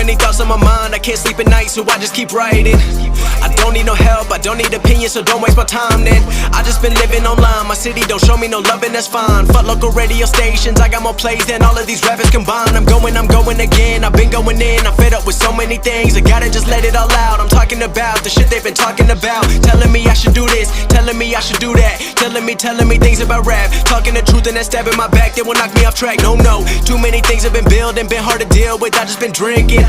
many thoughts on my mind, I can't sleep at night, so I just keep writing. I don't need no help, I don't need opinions, so don't waste my time then. I just been living online, my city don't show me no love and that's fine. Fuck local radio stations, I got more plays than all of these rappers combined. I'm going again, I've been going in, I'm fed up with so many things, I gotta just let it all out. I'm talking about the shit they've been talking about, telling me I should do this, telling me I should do that, telling me things about rap, talking the truth and that stab in my back that will knock me off track. No, too many things have been building, been hard to deal with, I just been drinking.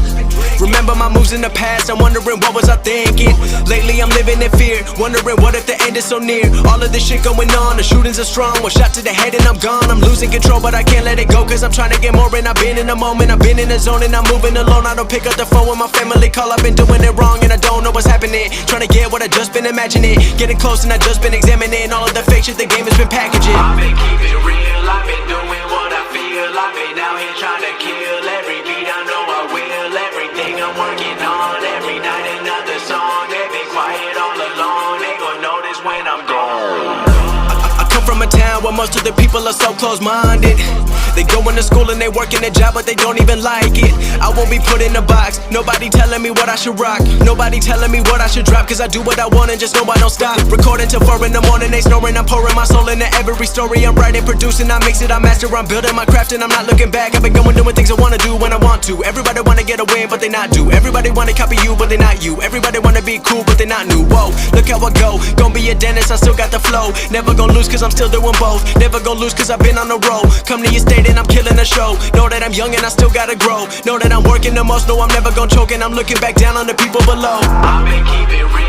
Remember my moves in the past, I'm wondering what was I thinking. Lately I'm living in fear, wondering what if the end is so near. All of this shit going on, the shootings are strong, one shot to the head and I'm gone. I'm losing control but I can't let it go, cause I'm trying to get more. And I've been in the moment, I've been in the zone, and I'm moving alone. I don't pick up the phone when my family call, I've been doing it wrong and I don't know what's happening. Trying to get what I just been imagining, getting close and I just been examining all of the fake shit the game has been packaging. I've been keeping real, I've been doing what I feel. I've been out here trying to kill every beat, I know I will. Everything I'm working on, every night another song. They've been quiet all along, they gon' notice when I'm gone. I come from a town where most of the people are so close-minded. They going to school and they working a job but they don't even like it. I won't be put in a box, nobody telling me what I should rock, nobody telling me what I should drop, cause I do what I want and just know I don't stop. Recording till 4 in the morning, they snoring, I'm pouring my soul into every story. I'm writing, producing, I mix it, I master, I'm building my craft and I'm not looking back. I've been going doing things I wanna do when I want to. Everybody wanna get a win but they not do. Everybody wanna copy you but they not you. Everybody wanna be cool but they not new. Whoa, look how I go, gon' be a dentist, I still got the flow. Never gon' lose cause I'm still doing both. Never gon' lose cause I've been on the road. Come to your state and I'm killing the show. Know that I'm young and I still gotta grow. Know that I'm working the most, know I'm never gon' choke, and I'm looking back down on the people below. I've been keeping real.